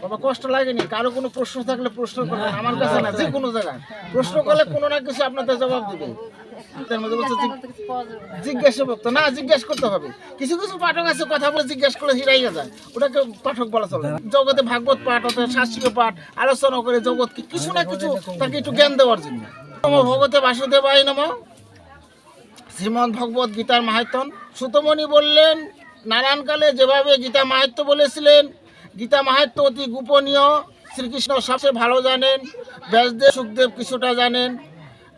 বাবা কষ্ট লাগেনি? কারো কোনো প্রশ্ন থাকলে প্রশ্ন করবেন, আমার কাছে না, যে কোনো জায়গায় প্রশ্ন করলে কোনো না কিছু আপনাদের জবাব দিবে। তার মধ্যে বলছে জিজ্ঞাসাবক্ত না, জিজ্ঞেস করতে হবে। কিছু কিছু পাঠক আছে কথা বলে জিজ্ঞেস করলে হিরাইয়া যায়, ওটাকে পাঠক বলা চলে। জগতে ভাগবত পাঠ হতে শাস্ত্রীয় পাঠ আলোচনা করে জগৎকে কিছু না কিছু তাকে একটু জ্ঞান দেওয়ার জন্য। নমো ভগবতে বাসুদেবায় নমঃ। শ্রীমদ্ ভগবত গীতার মাহাত্ম্য। সুতমণি বললেন, নারায়ণকালে যেভাবে গীতা মাহাত্ম্য বলেছিলেন, গীতা মাহাত্ম্য অতি গোপনীয়, শ্রীকৃষ্ণ সবচেয়ে ভালো জানেন, ব্যাসদেব সুখদেব কিছুটা জানেন।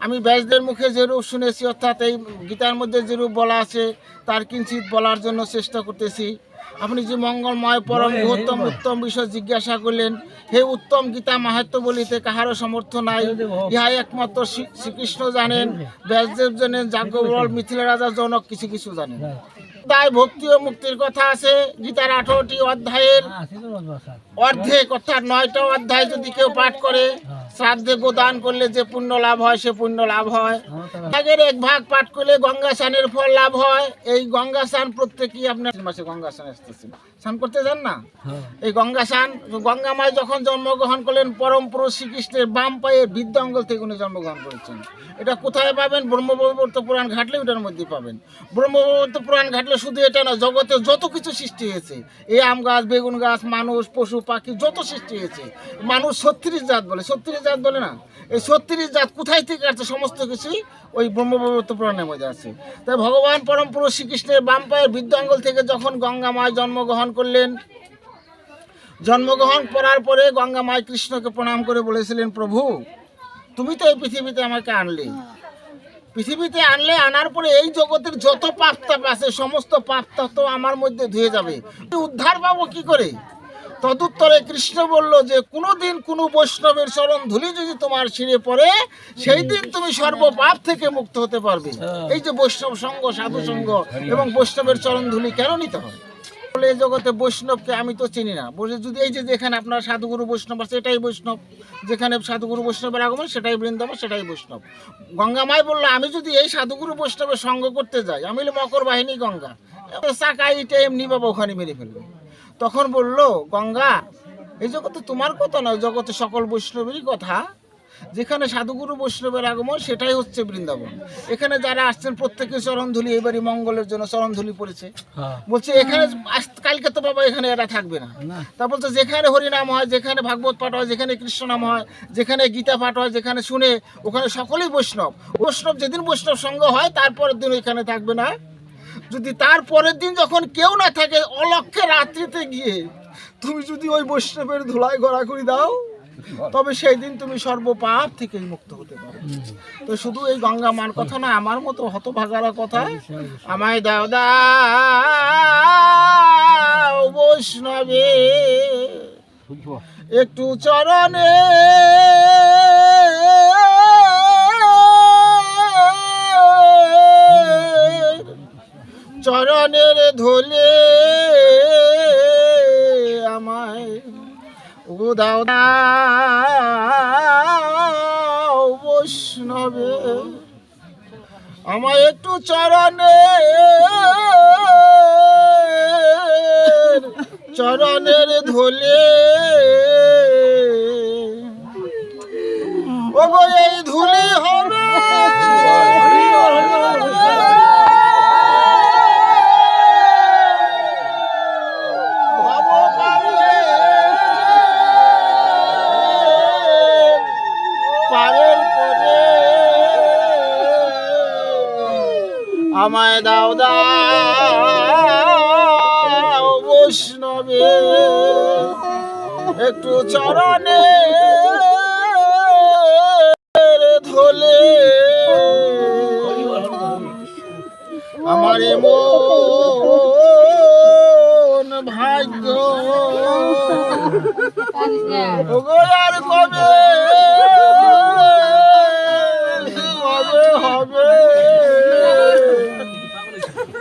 আমি ব্যাসদের মুখে যে রূপ শুনেছি, অর্থাৎ এই গীতার মধ্যে যে রূপ বলা আছে তার কিঞ্চিত বলার জন্য চেষ্টা করতেছি। আপনি যে মঙ্গলময় পরম বৃহত্তম উত্তম বিষয় জিজ্ঞাসা করলেন, হে উত্তম গীতা মাহাত্ম্য বলিতে কাহারও সমর্থ নাই, ইহা একমাত্র শ্রীকৃষ্ণ জানেন, ব্যাসদেব জানেন, যাজ্ঞবল্ক্য মিথিলা রাজা জনক কিছু কিছু জানেন। তাই ভক্তি ও মুক্তির কথা আছে গীতার 18টি অধ্যায়ের অর্ধেক, অর্থাৎ 9টা অধ্যায় যদি কেউ পাঠ করে, শ্রাদ্ধে গোদান করলে যে পুণ্য লাভ হয় সে পুণ্য লাভ হয়। ভাগের এক ভাগ পাঠ করলে গঙ্গা স্নানের ফল লাভ হয়। এই গঙ্গা স্নান প্রত্যেকেই আপনার মাসে গঙ্গা স্নান আসতেছেন, স্নান করতে যান না? এই গঙ্গা স্নান, গঙ্গা মায় যখন জন্মগ্রহণ করলেন, পরম পুরুষ শ্রীকৃষ্ণের বাম পায়ে বৃদ্ধাঙ্গল থেকে উনি জন্মগ্রহণ করেছেন। এটা কোথায় পাবেন? ব্রহ্মবৈবর্ত পুরাণ ঘাটলে ওটার মধ্যে পাবেন। ব্রহ্মবৈবর্ত পুরাণ ঘাটলে শুধু এটা না, জগতে যত কিছু সৃষ্টি হয়েছে, এই আম গাছ, বেগুন গাছ, মানুষ, পশু পাখি যত সৃষ্টি হয়েছে, মানুষ 36 জাত বলে, 36 জাত বলে না, এই 36 জাত কোথায় থেকে আসছে? সমস্ত কিছুই ওই ব্রহ্মবৈবর্ত পুরাণের মধ্যে আছে। তাই ভগবান পরম পুরুষ শ্রীকৃষ্ণের বাম পায়ের বৃদ্ধাঙ্গল থেকে যখন গঙ্গা মায় জন্মগ্রহণ করলেন, জন্মগ্রহণ করার পরে গঙ্গা মায় কৃষ্ণকে প্রণাম করে বলেছিলেন, প্রভু তুমি তো এই পৃথিবীতে আমাকে আনলে, পৃথিবীতে আনলে, আনার পরে এই জগতের যত পাপ তাপ আছে সমস্ত পাপ তাপ তো আমার মধ্যে ধুয়ে যাবে, উদ্ধার পাবো কি করে? তদুত্তরে কৃষ্ণ বলল যে কোনোদিন কোনো বৈষ্ণবের চরণ ধুলি যদি তোমার শিরে পড়ে, সেই দিন তুমি সর্বপাপ থেকে মুক্ত হতে পারবে। এই যে বৈষ্ণব সঙ্গ, সাধু সঙ্গ এবং বৈষ্ণবের চরণ ধুলি কেন নিতে হয়? এই জগতে বৈষ্ণবকে আমি তো চিনি না, যদি এই যে যেখানে আপনার সাধুগুরু বৈষ্ণব আছে এটাই বৈষ্ণব, যেখানে সাধুগুরু বৈষ্ণবের আগমন সেটাই বৃন্দাবন, সেটাই বৈষ্ণব। গঙ্গামাই বললো, আমি যদি এই সাধুগুরু বৈষ্ণবের সঙ্গ করতে যাই, আমি মকর বাহিনী গঙ্গা, চাকা ইটে এমনি বাবা ওখানে মেরে ফেলবে। তখন বলল গঙ্গা, এই জগতে তোমার কথা নয়, জগতে সকল বৈষ্ণবেরই কথা। যেখানে সাধুগুরু বৈষ্ণবের আগমন সেটাই হচ্ছে বৃন্দাবন। এখানে যারা আসছেন প্রত্যেকের চরণধুলি, এবারই মঙ্গলের জন্য চরণধুলি পড়েছে। বলছে এখানে কালকে তো বাবা এখানে এরা থাকবে না। তা বলছে যেখানে হরিনাম হয়, যেখানে ভাগবত পাঠ হয়, যেখানে কৃষ্ণ নাম হয়, যেখানে গীতা পাঠ হয়, যেখানে শুনে, ওখানে সকলেই বৈষ্ণব। বৈষ্ণব যেদিন বৈষ্ণব সঙ্গ হয় তারপরের দিন এখানে থাকবে না। যদি তারপরের দিন যখন কেউ না থাকে, অলক্ষ্যে রাত্রিতে গিয়ে তুমি যদি ওই বৈষ্ণবের ধুলায় ঘোরাঘুরি দাও, তবে সেই দিন তুমি সর্বপাপ থেকেই মুক্ত হতে পারো। তো শুধু এই গঙ্গা মার কথা না, আমার মতো হতভাগার কথা, আমায় দাও দাও বৈষ্ণবে একটু চরণে, চরণের ধুলে আমায় দাও দাও বৈষ্ণবে, আমায় একটু চরণের ধুলে, ওগো এই ধুলি হবে আমায় দাও দাও বৈষ্ণবে একটু চরণে ধুলে, আমার মন ভাগ্য ওগো আর কবে হবে,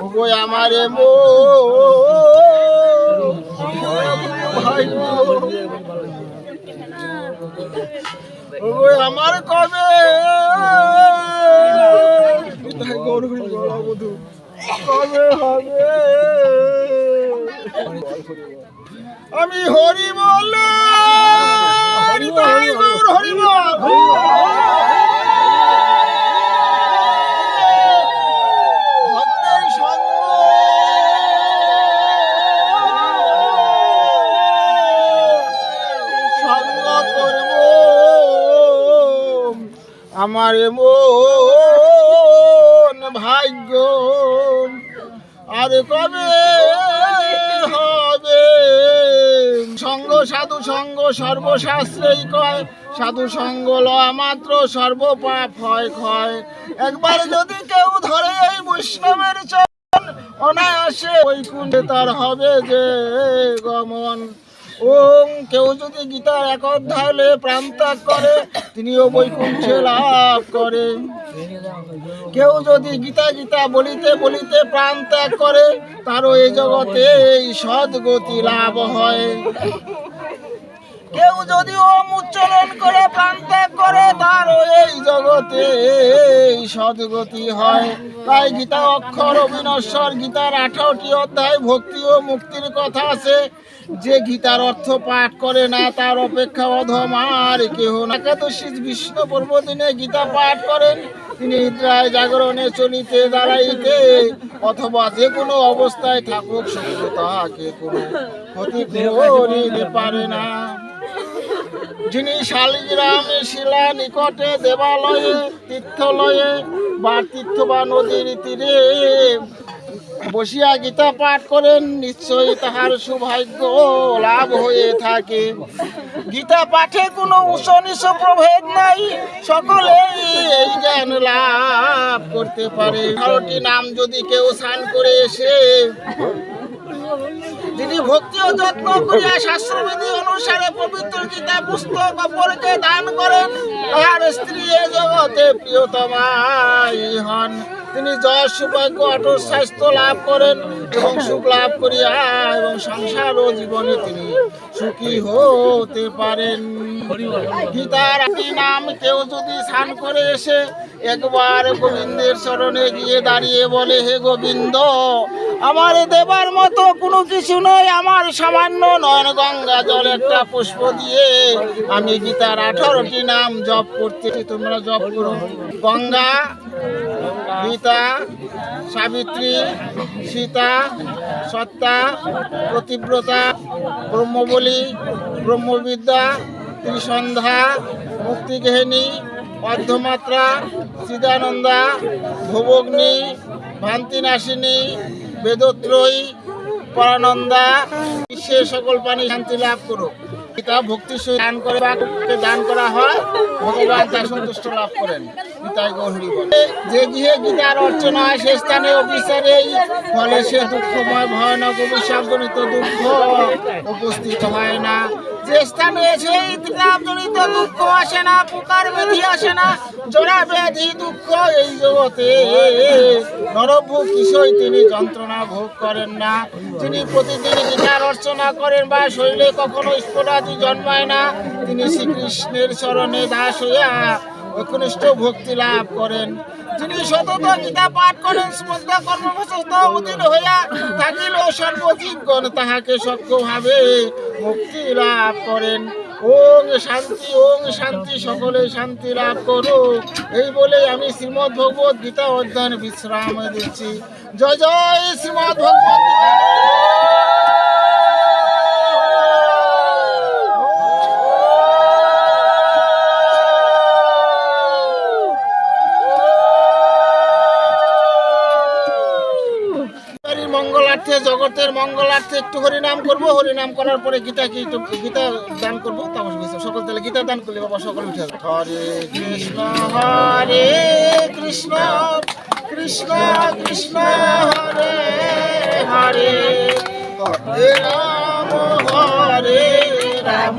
ওগো আমার ওগো আমার কবে কবে হবে। আমি হরি বলে হরি গৌর হরি বল। ভক্তের সঙ্গ সঙ্গ করব আমার মন ভাগ্য আর কবে হবে। সঙ্গ সাধু সঙ্গ সর্বশাস্ত্রেই কয়, সাধু সঙ্গ লওয়া মাত্র সর্বপাপ হয় ক্ষয়। একবার যদি কেউ ধরে এই বৈষ্ণবের চরণ, অনায়াসে বৈকুণ্ঠে তার হবে যে গমন। কেউ যদি গীতার এক অধ্যায় লয়ে প্রাণ ত্যাগ করে, তিনিও বৈকুণ্ঠে লাভ করে। কেউ যদি গীতা গীতা বলিতে বলিতে প্রাণ ত্যাগ করে, তারও এই জগতে এই সদ্গতি লাভ হয়। কেউ যদি ওম উচ্চারণ করে প্রাণ ত্যাগ করে, তারও এই জগতে এই সদ্গতি হয়। তাই গীতা অক্ষর অবিনশ্বর, গীতার 18টি অধ্যায় ভক্তি ও মুক্তির কথা আছে। যে গীতার অর্থ পাঠ করে না, তার অপেক্ষা অধম আর কেহ না। একাদশী বিষ্ণু পর্বদিনে গীতা পাঠ করেন, তিনি নিদ্রায় জাগরণে চলিতে দাঁড়াইতে অথবা যে কোনো অবস্থায় থাকুক, শত্রু তাহাকে কোনো ক্ষতি করিতে পারে না। যিনি শালিগ্রামে শিলা নিকটে দেবালয়ে তীর্থলয়ে বা তীর্থ বা নদীর তীরে বসিয়া গীতা পাঠ করেন, নিশ্চয়ই তাহার সৌভাগ্য লাভ হয়ে থাকে। গীতা পাঠে কোনো উচ্চ নিচ প্রভেদ নাই, সকলেই এই জ্ঞান লাভ করতে পারে। 18টি নাম যদি কেউ স্নান করে এসে, যিনি ভক্তি ও যত্ন করিয়া শাস্ত্রবিধি অনুসারে পবিত্র গীতা পুস্তক অপরকে দান করেন, তাহার স্ত্রী এ জগতে প্রিয়তমাই হন। তিনি যশ সৌভাগ্য অটল স্বাস্থ্য লাভ করেন এবং সুখ লাভ করিয়া এবং সংসার ও জীবনে তিনি সুখী হতে পারেন। গীতার একটি নাম কেউ যদি স্নান করে এসে একবার গোবিন্দের চরণে গিয়ে দাঁড়িয়ে বলে, হে গোবিন্দ, আমার দেবার মতো কোনো কিছু নয়, আমার সামান্য নয়ন গঙ্গা জল একটা পুষ্প দিয়ে আমি গীতার 18টি নাম জপ করতে, তোমরা জপ করো। গঙ্গা, গীতা, সাবিত্রী, সীতা, সত্তা, প্রতিব্রতা, ব্রহ্মবলী, ব্রহ্মবিদ্যা, ত্রিসন্ধ্যা, মুক্তিগেহিনী, অর্ধমাত্রা, চিদানন্দা, ভবগ্নি, ভান্তিনাশিনী, বেদত্রয়ী, পরানন্দা, বিশ্বের সকল প্রাণী শান্তি লাভ করুক। গীতা ভক্তির সহিত দান করে বা দান করা হয়, ভগবান তা সন্তুষ্ট লাভ করেন। গীতায় গৌরী বলে, যে গৃহে গীতার অর্চনা হয় সে স্থানে অবিচারেই ফলে সে দুঃখময় ভয়ানক অভিশাপজনিত দুঃখ উপস্থিত হয় না। যে স্থানে সেই ত্রিলাভজনিত দুঃখ আসে না, পুকার ব্যাধি আসে না, জরা ব্যাধি দুঃখ এই জগতে নরভোগ বিষয় তিনি যন্ত্রণা ভোগ করেন না। যিনি প্রতিদিন গীতার অর্চনা করেন বা শরীরে কখনো স্ফোটাদি জন্মায় না, তিনি শ্রীকৃষ্ণের চরণে দাস হইয়া একনিষ্ঠ ভক্তি লাভ করেন। যিনি সতত গীতা পাঠ করেন, শ্রদ্ধা কর্মপ্রচেষ্ট অধীন হইয়া থাকিলেও সর্বজীবগণ তাহাকে সক্ষভাবে মুক্তি লাভ করেন। ওং শান্তি, সকলে শান্তি লাভ করো। এই বলে আমি শ্রীমদ্ ভগবত গীতা অধ্যয়ন বিশ্রাম দিচ্ছি। জয় জয় শ্রীমদ্ ভগবত গীতা। মঙ্গলার্থে, জগতের মঙ্গলার্থে একটু হরিনাম করবো, হরিনাম করার পরে গীতা দান করবো। সকল তাহলে গীতা দান করলে বাবা সকল উঠে আসবে। হরে কৃষ্ণ কৃষ্ণ কৃষ্ণ হরে হরে, হরে রাম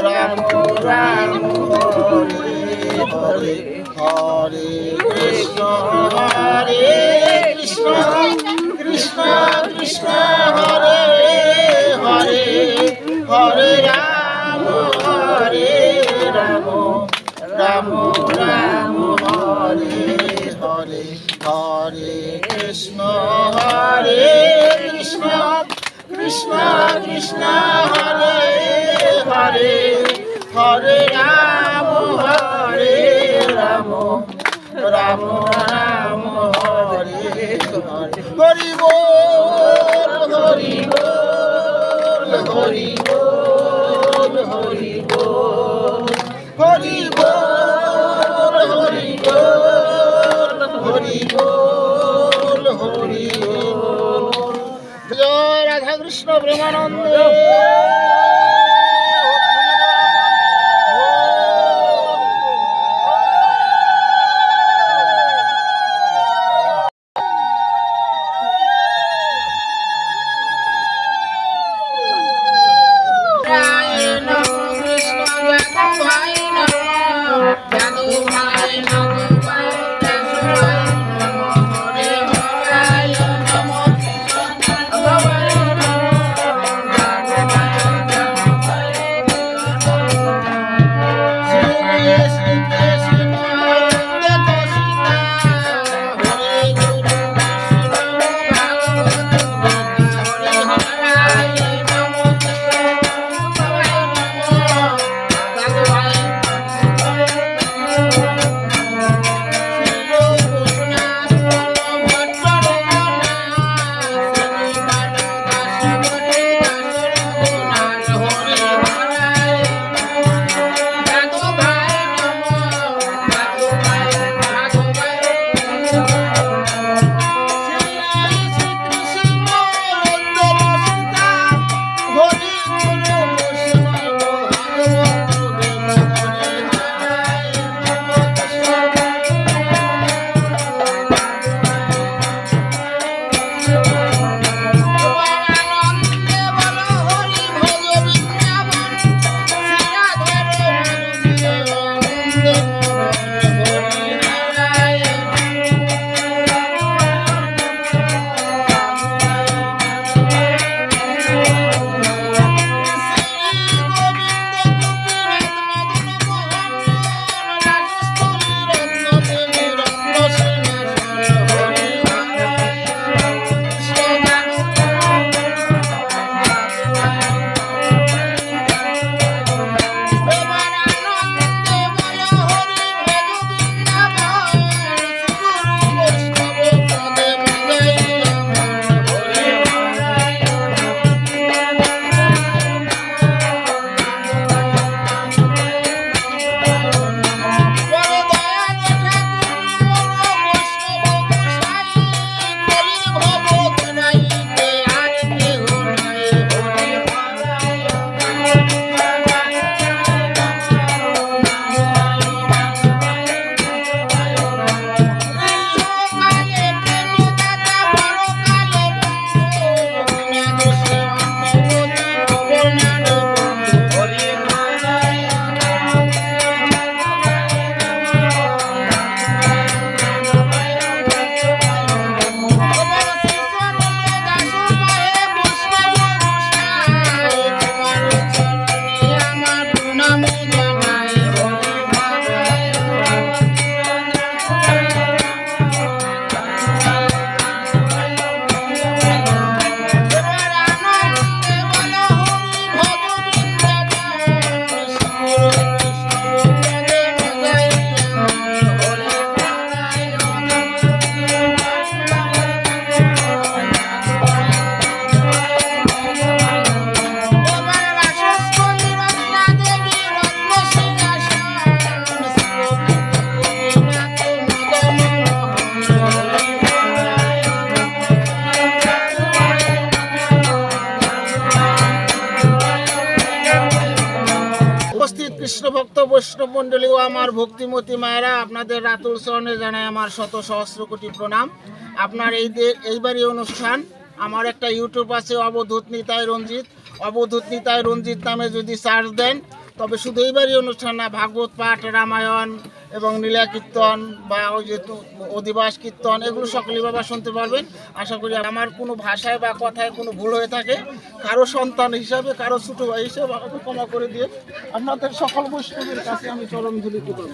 রাম রাম হরে হরে, হরে কৃষ্ণ কৃষ্ণ কৃষ্ণ হরে হরে, হরে রাম রাম রাম হরে হরে, হরে কৃষ্ণ কৃষ্ণ কৃষ্ণ কৃষ্ণ হরে হরে হরে রাম রাম রাম রাম হরে হরে হরি বল হরি বল হরি বল হরি বল হরি বল হরি বল হরি বল হরি বল। জয় রাধা কৃষ্ণ প্রেমানন্দ। কৃষ্ণ ভক্ত বৈষ্ণব মণ্ডলী ও আমার ভক্তিমতী মায়েরা, আপনাদের রাতুল চরণে জানাই আমার শত সহস্র কোটি প্রণাম। আপনার এইবারই অনুষ্ঠান, আমার একটা ইউটিউব আছে অবধূত নিতাই রঞ্জিত, অবধূত নিতাই রঞ্জিত নামে যদি সার্চ দেন তবে শুধু এইবারই অনুষ্ঠান না, ভাগবত পাঠ, রামায়ণ এবং লীলা কীর্তন বা ওই যে অধিবাস কীর্তন এগুলো সকলেই বাবা শুনতে পারবেন। আশা করি আমার কোনো ভাষায় বা কথায় কোনো ভুল হয়ে থাকে কারো সন্তান হিসাবে, কারো ছোটো ভাই হিসাবে আমাকে ক্ষমা করে দিয়ে আপনাদের সকল বৈষ্ণবের কাছে আমি চরণ ধুলি করব।